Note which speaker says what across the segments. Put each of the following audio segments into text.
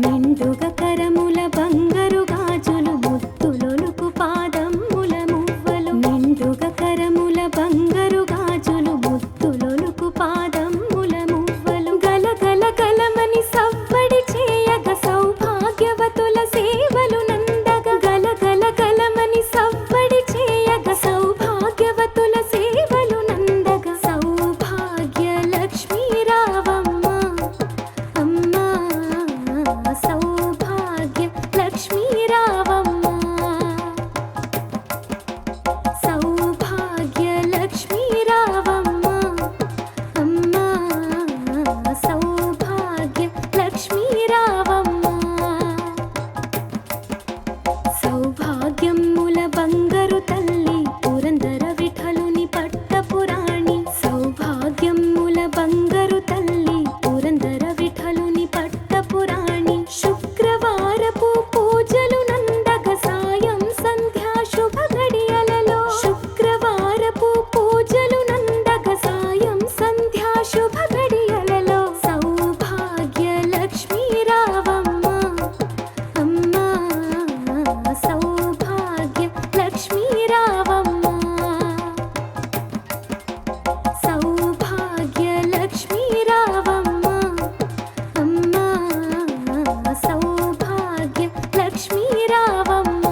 Speaker 1: నిండుగ కరముల బంగారు గాజులు ముత్తులొలుకు పాదమ్ముల మువ్వలు నిండుగ కరముల బంగారు గాజులు ముత్తులొలుకు పాదమ్ముల మువ్వలు గలగల గలమని సవ్వడి చేయగ సౌభాగ్యవతుల సేవలు నందగ గలగల గలమని సవ్వడి చేయగ సౌభాగ్యవతుల సేవలు నందగ సౌభాగ్య లక్ష్మీ రావమ్మ అమ్మా సౌభాగ్య లక్ష్మీ రావమ్మ సౌభాగ్య లక్ష్మీ రావమ్మ అమ్మా సౌభాగ్య లక్ష్మీ రావమ్మ సౌభాగ్యముల బంగారు తల్లి పురందర విఠలుని పట్టపురాణి సౌభాగ్యముల బంగారు తల్లి పురందర విఠలుని పట్టపురాణి శుక్రవారపు పూజలు నందగ సాయం సంధ్యా శుభ గడియలలో శుక్రవారపు పూజలు నందగ సాయం సంధ్యా శుభ గడియలలో సౌభాగ్య లక్ష్మీ రావమ్మ అమ్మా సౌభాగ్య లక్ష్మీ రావమ్మ సౌభాగ్య లక్ష్మీ రావమ్మ అమ్మా సౌభాగ్య లక్ష్మీ రావమ్మ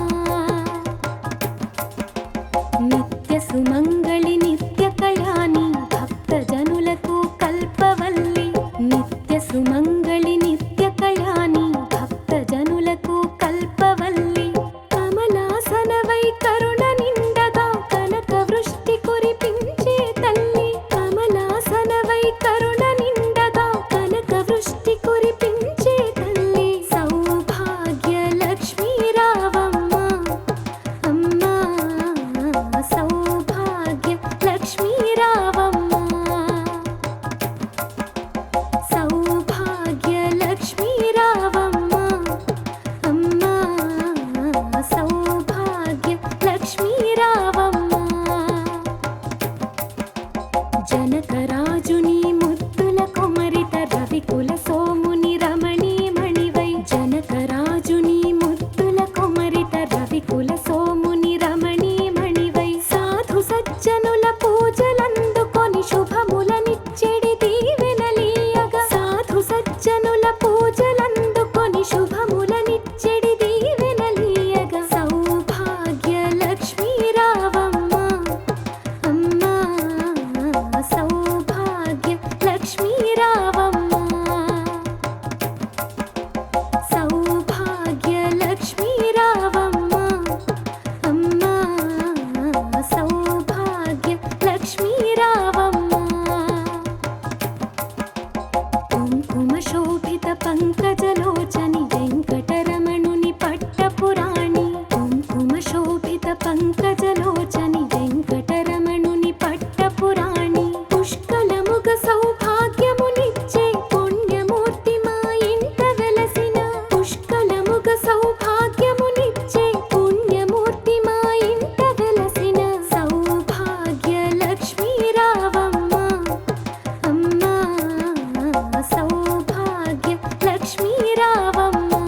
Speaker 1: నిత్య సుమంగళి నిత్య కళ్యాణి భక్త జనులకు కల్పవల్లి నిత్య సుమంగళి నిత్య కళ్యాణి భక్త జనులకు కల్పవల్లి కమలాసనవై కరుణ నిండగా కనక వృష్టి కురిపించే తల్లి కమలాసనవై కరుణ నిండగా కనక వృష్టి కురిపించే తల్లి సౌభాగ్య లక్ష్మీ రావమ్మ అమ్మా సౌభాగ్య లక్ష్మీ రావమ్మ సౌభాగ్య లక్ష్మీ రావమ్మ అమ్మా సౌభాగ్య లక్ష్మీ రావమ్మ జనకరాజుని ముద్దుల కుమరిత రవికుల సోముని రమణీ మణివై జనకరాజుని ముద్దుల కుమరిత రవికుల సోముని రమణీ మణివై సాధు సజ్జనుల పూజలందుకొని శుభములనిచ్చెడి దీవెనలీయగ సాధు సజ్జనుల పూజలందుకొని శుభములనిచ్చెడి దీవెనలీయగ సౌభాగ్య లక్ష్మీ రావమ్మ అమ్మా సౌభాగ్య లక్ష్మీ రావమ్మ సౌభాగ్య లక్ష్మీ రావమ్మ అమ్మా సౌభాగ్య లక్ష్మీ రావమ్మ కుంకుమ శోభిత పంకజలోచని వెంకటరమణుని పట్టపురాణి కుంకుమ శోభిత పంకజలోచని వెంకటరమణుని పట్టపురాణి పుష్కలముగ సౌభాగ్యమునిచ్చే పుణ్యమూర్తి మా ఇంట వెలసిన పుష్కలముగ సౌభాగ్యమునిచ్చే పుణ్యమూర్తి మా ఇంట వెలసిన సౌభాగ్య లక్ష్మీ రావమ్మ అమ్మా సౌభాగ్య లక్ష్మీ రావమ్మ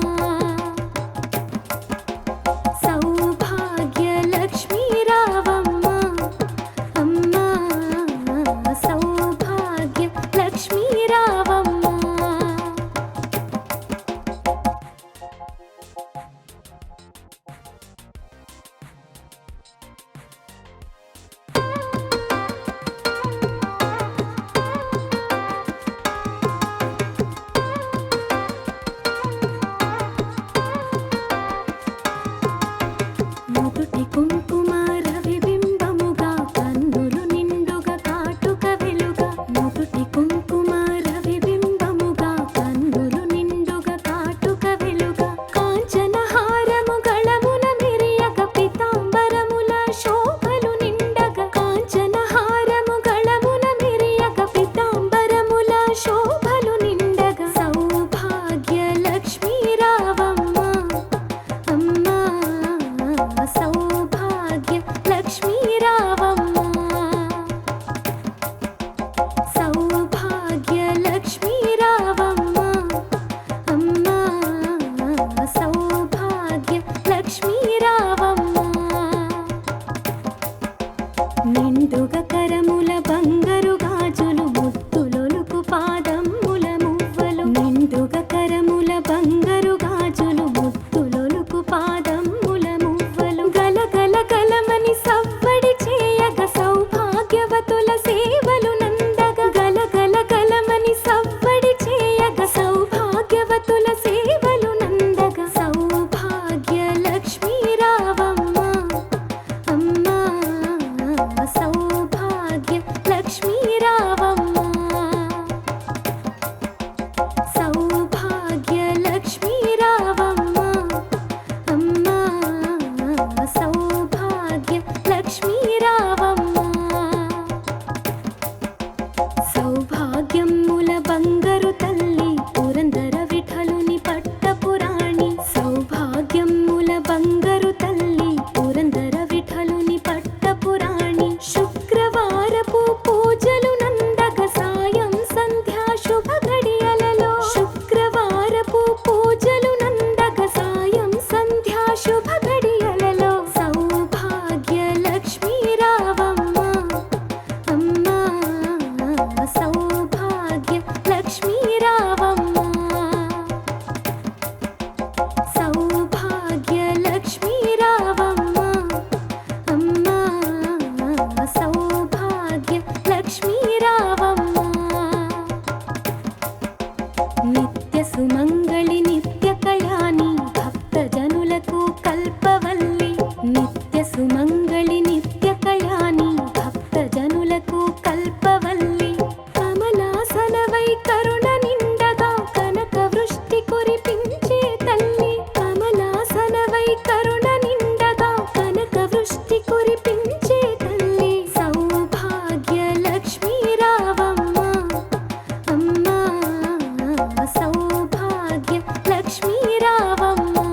Speaker 1: లక్ష్మీ రావమ్మా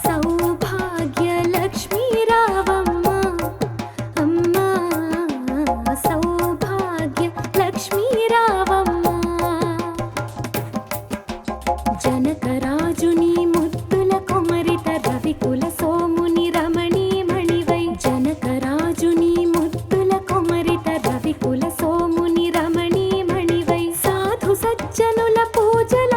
Speaker 1: సౌభాగ్య లక్ష్మీ రావమ్మా అమ్మా సౌభాగ్య లక్ష్మీ రావమ్మా జనకరాజుని ముద్దుల కుమరిత రవికుల సోముని రమణీమణివై జనకరాజుని ముద్దుల కుమరిత రవికుల సోముని రమణీమణివై సాధు సజ్జనుల పూజల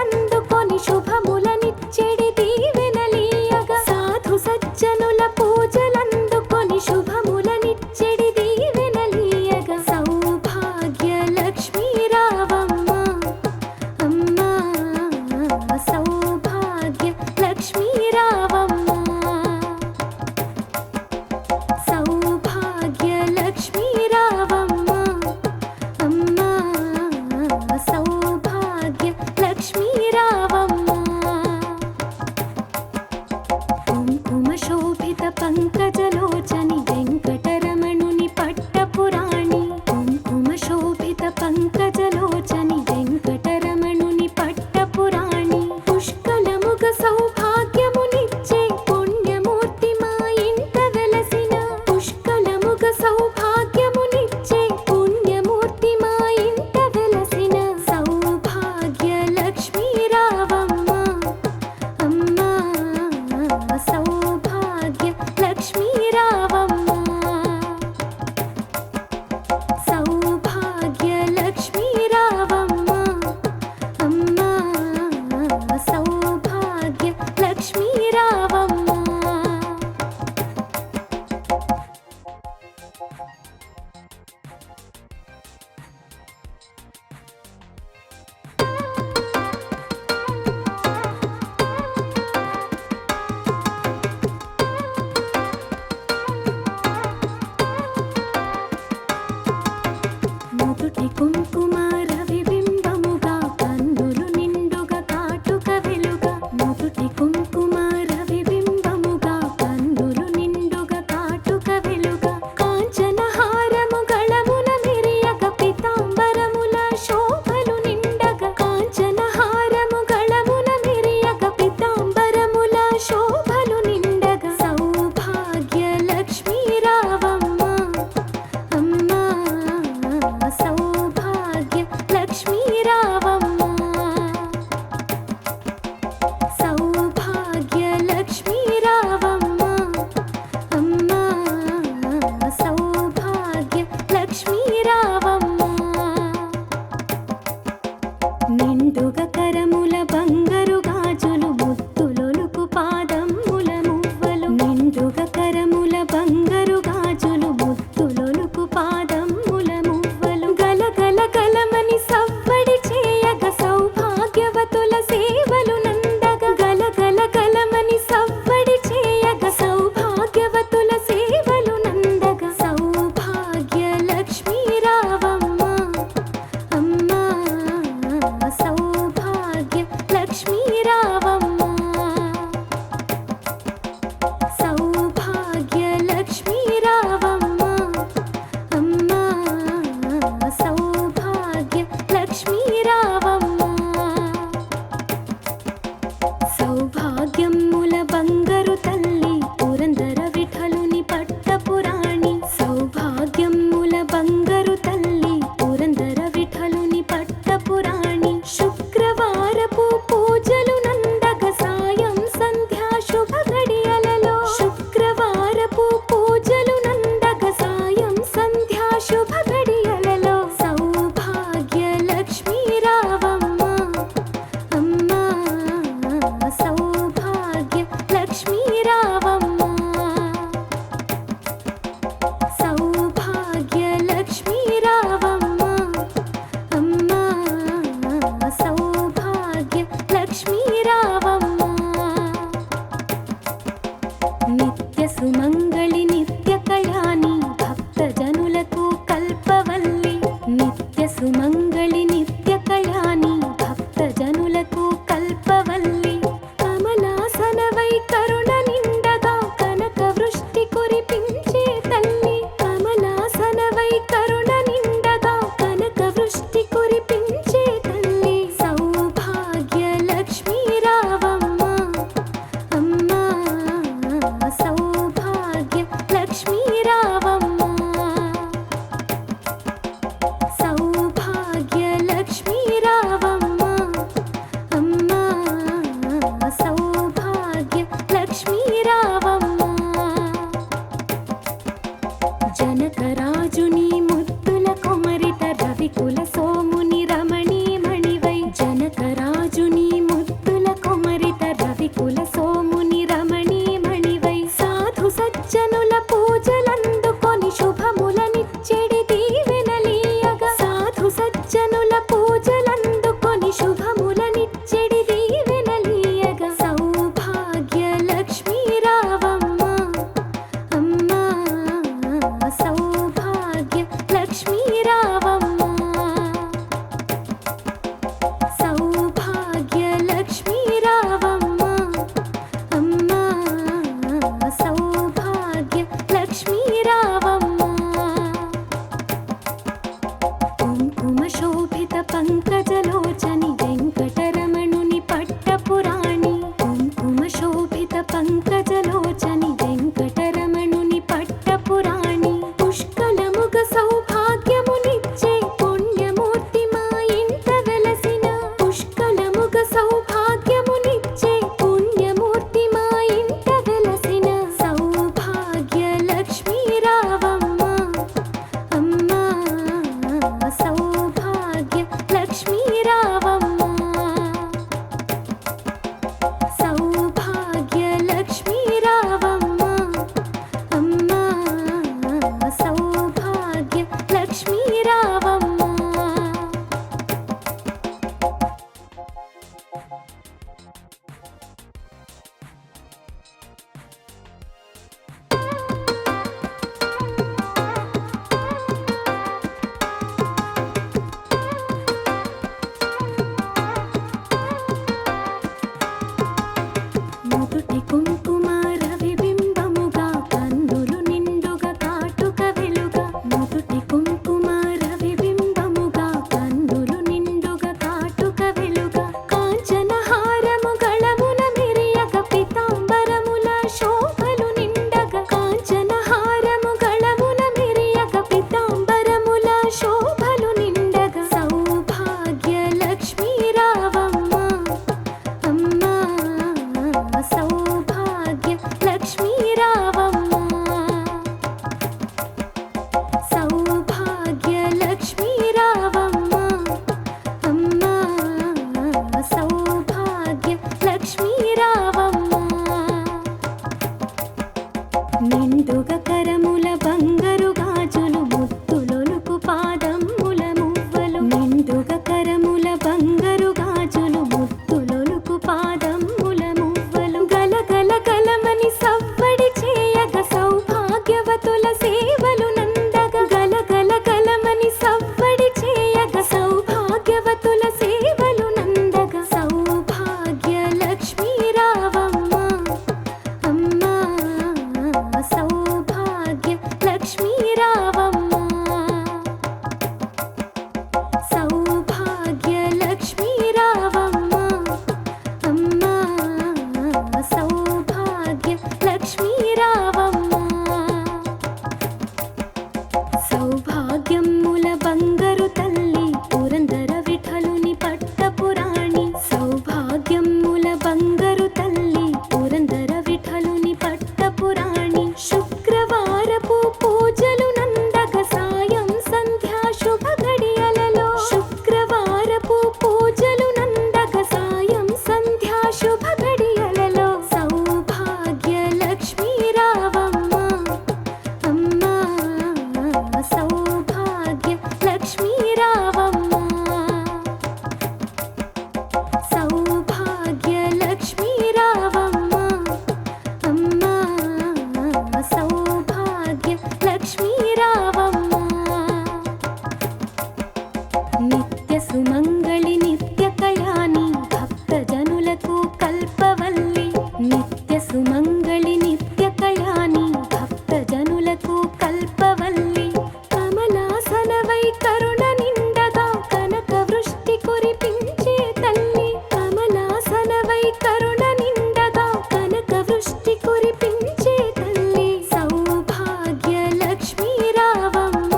Speaker 1: జనులకు కల్పవల్లి నిత్య సుమంగళి నిత్య కళ్యాణి భక్త జనులకు కల్పవల్లి కమలాసనవై కరుణ నిండగా కనక వృష్టి కురిపించే తల్లి కమలాసనవై కరుణ నిండగా కనక వృష్టి కురిపించే తల్లి సౌభాగ్య లక్ష్మీ రావమ్మ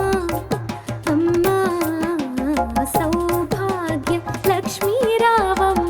Speaker 1: అమ్మా సౌభాగ్య లక్ష్మీ రావమ్మ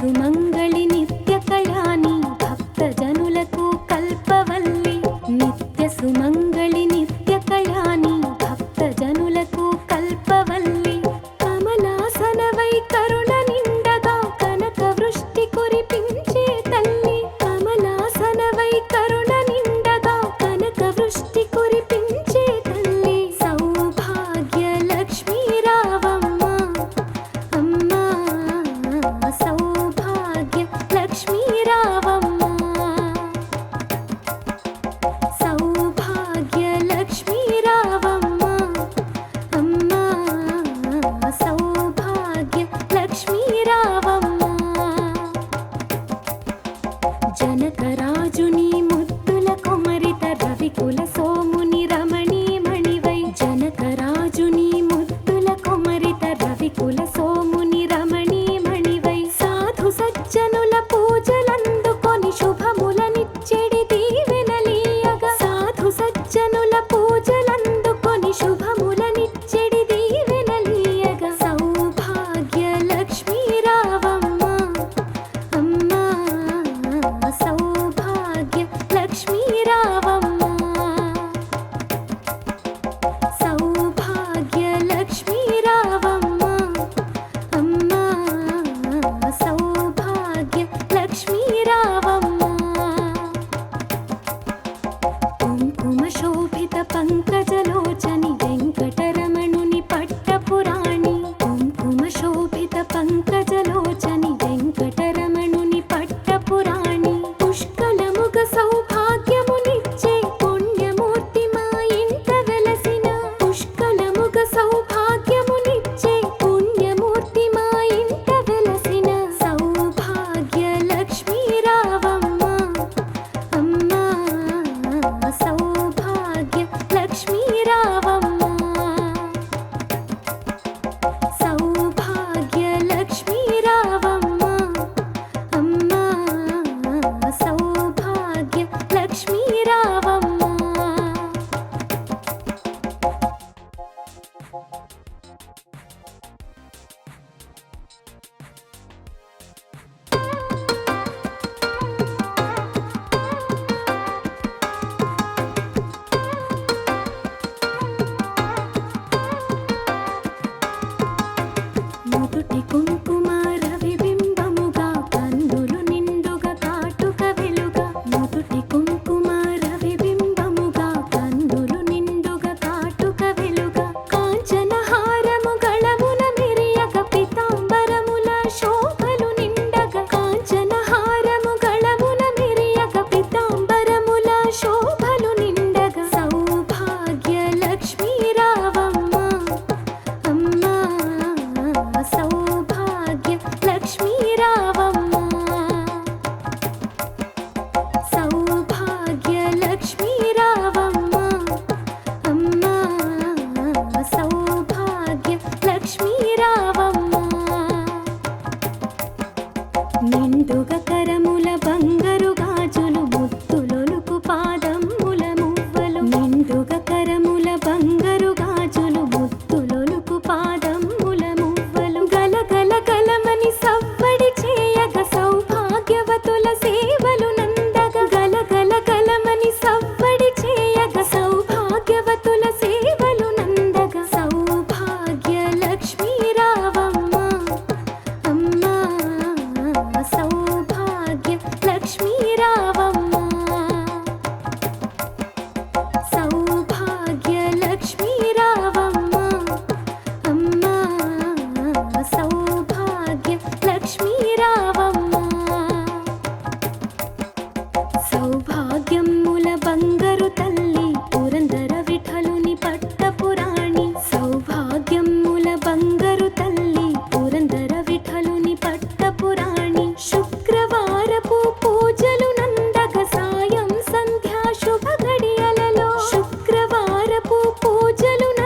Speaker 1: సుమంగళి నిత్య కళ్యాణి భక్త జనులకు కల్పవల్లి నిత్య సుమంగళి నిత్య కళ్యాణి భక్త జనులకు కల్పవల్లి కమలాసనవై కరుణ నిండగా కనక వృష్టి కురిపించే తల్లి కమలాసనవై కరుణ నిండగా కనక వృష్టి కురిపించే తల్లి సౌభాగ్య లక్ష్మీ రావమ్మ అమ్మా సౌభాగ్య లక్ష్మీ రావమ్మ సౌభాగ్య లక్ష్మీ రావమ్మ అమ్మా సౌభాగ్య లక్ష్మీ రావమ్మ జనకరాజుని ముద్దుల కుమరిత రవికుల సోముని రమణీమణివై జనకరాజుని ముద్దుల కుమరిత రవికుల సోముని రమణీమణివై సాధు సజ్జనుల పూజలందుకొని శుభములనిచ్చెడి దీవెనలీయగా సాధు సజ్జనుల పూజలందుకొని శుభములనిచ్చెడి దీవెనలీయగా సౌభాగ్య లక్ష్మీ రావమ్మ అమ్మా సౌభాగ్య లక్ష్మీ రావమ్మ సౌభాగ్య లక్ష్మీ రావమ్మ అమ్మా సౌభాగ్య లక్ష్మీ రావమ్మ కుంకుమ శోభిత పంకజలోచని వెంకటరమణుని పట్టపురాణి కుంకుమ శోభిత పంకజలోచని వెంకటరమణుని పట్టపురాణి పుష్కలముగ సౌభాగ్యమునిచ్చే పుణ్యమూర్తి మా ఇంట వెలసిన పుష్కలముగ సౌభాగ్యమునిచ్చే పుణ్యమూర్తి మా ఇంట వెలసిన సౌభాగ్య లక్ష్మీ రావమ్మ అమ్మా సౌభాగ్య లక్ష్మీ రావమ్మ సౌభాగ్య లక్ష్మీ రావమ్మ అమ్మా సౌభాగ్య లక్ష్మీ రావమ్మ నుదుటి కుంకుమ